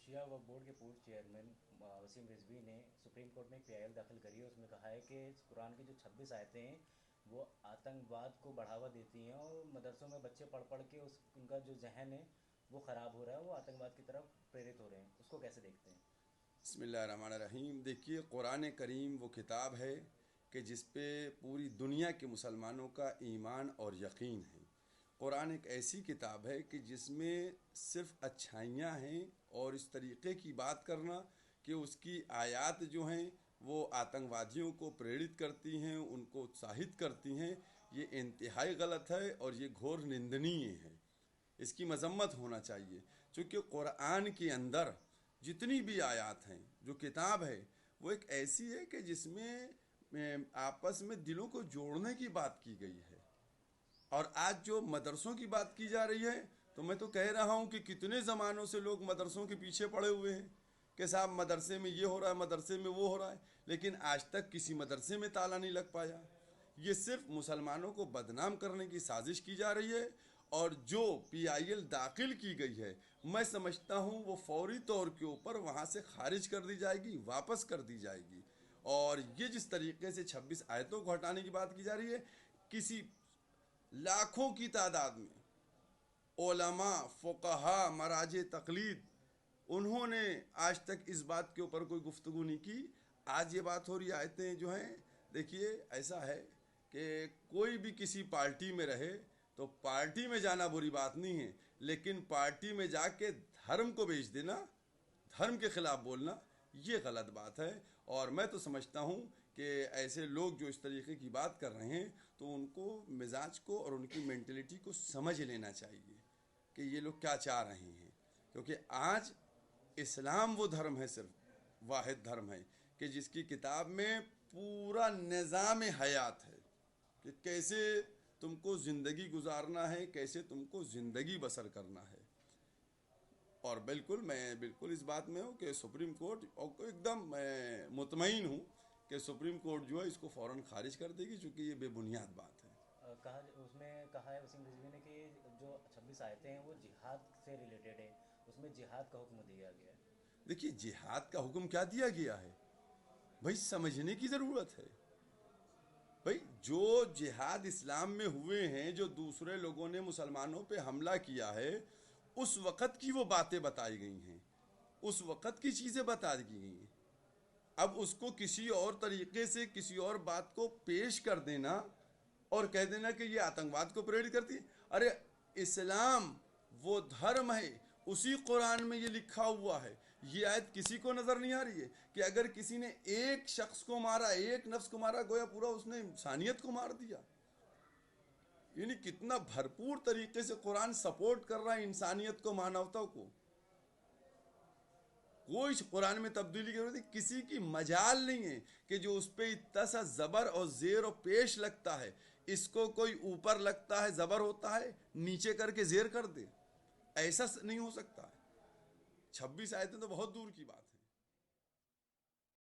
Shia Waqf board के पूर्व chairman Wasim Rizvi ने सुप्रीम कोर्ट में एक पीआईएल दाखिल करी है। उसमें कहा है कि कुरान की जो 26 आयतें हैं वो आतंकवाद को बढ़ावा देती हैं और मदरसों में बच्चे पढ़ पढ़ के उनका जो जहन है वो ख़राब हो रहा है, वो आतंकवाद की तरफ प्रेरित हो रहे हैं। उसको कैसे देखते हैं? बिस्मिल्लाहिर्रहमानिर्रहीम। देखिए, कुरान करीम वो किताब है कि जिस पे पूरी दुनिया के मुसलमानों का ईमान और यकीन है। कुरान एक ऐसी किताब है कि जिसमें सिर्फ अच्छाइयाँ हैं, और इस तरीक़े की बात करना कि उसकी आयत जो हैं वो आतंकवादियों को प्रेरित करती हैं, उनको उत्साहित करती हैं, ये इंतहाई गलत है और ये घोर निंदनीय है। इसकी मजम्मत होना चाहिए, क्योंकि कुरान के अंदर जितनी भी आयत हैं, जो किताब है वो एक ऐसी है कि जिसमें आपस में दिलों को जोड़ने की बात की गई है। और आज जो मदरसों की बात की जा रही है, तो मैं तो कह रहा हूँ कि कितने ज़मानों से लोग मदरसों के पीछे पड़े हुए हैं कि साहब मदरसे में ये हो रहा है, मदरसे में वो हो रहा है, लेकिन आज तक किसी मदरसे में ताला नहीं लग पाया। ये सिर्फ मुसलमानों को बदनाम करने की साजिश की जा रही है। और जो पीआईएल दाखिल की गई है, मैं समझता हूँ वो फौरी तौर के ऊपर वहाँ से खारिज कर दी जाएगी, वापस कर दी जाएगी। और ये जिस तरीके से 26 आयतों को हटाने की बात की जा रही है, किसी लाखों की तादाद में उलमा, फुक़हा, मराजे तक़लीद, उन्होंने आज तक इस बात के ऊपर कोई गुफ्तगू नहीं की। आज ये बात हो रही, आयतें जो हैं, देखिए ऐसा है कि कोई भी किसी पार्टी में रहे तो पार्टी में जाना बुरी बात नहीं है, लेकिन पार्टी में जाके धर्म को बेच देना, धर्म के खिलाफ बोलना, ये गलत बात है। और मैं तो समझता हूँ कि ऐसे लोग जो इस तरीके की बात कर रहे हैं, तो उनको मिजाज को और उनकी मेंटलिटी को समझ लेना चाहिए कि ये लोग क्या चाह रहे हैं। क्योंकि आज इस्लाम वो धर्म है, सिर्फ वाहिद धर्म है कि जिसकी किताब में पूरा निज़ाम हयात है कि कैसे तुमको ज़िंदगी गुजारना है, कैसे तुमको ज़िंदगी बसर करना है। और मैं बिल्कुल इस बात में हूँ कि सुप्रीम कोर्ट, और एकदम मैं मुतमईन हूँ कि सुप्रीम कोर्ट जो है इसको फ़ौरन खारिज कर देगी, चूँकि ये बेबुनियाद बात है। कहा उसमें कहा है वसीम रिजवी ने कि जो 26 आयतें हैं वो जिहाद से रिलेटेड है, उसमें जिहाद का हुक्म दिया गया है। देखिए, जिहाद का हुक्म क्या दिया गया है भाई, समझने की ज़रूरत है। भाई, जो जिहाद इस्लाम में हुए हैं, जो दूसरे लोगों ने मुसलमानों पे हमला किया है, उस वक़्त की वो बातें बताई गई हैं, उस वक़्त की चीज़ें बता दी गई हैं। अब उसको किसी और तरीके से किसी और बात को पेश कर देना और कह देना कि ये आतंकवाद को प्रेरित करती है। अरे, इस्लाम वो धर्म है, उसी कुरान में ये लिखा हुआ है। ये आयत किसी को नज़र नहीं आ रही है कि अगर किसी ने एक शख्स को मारा, एक नफ्स को मारा, गोया पूरा उसने इंसानियत को मार दिया। यानी कितना भरपूर तरीके से कुरान सपोर्ट कर रहा है इंसानियत को, मानवता को। कोई कुरान में तब्दीली की जरूरत नहीं, किसी की मजाल नहीं है कि जो उस पर इतना सा ज़बर और ज़ेर और पेश लगता है, इसको कोई ऊपर लगता है ज़बर होता है, नीचे करके ज़ेर कर दे। ऐसा नहीं हो सकता है। 26 आयतें तो बहुत दूर की बात है।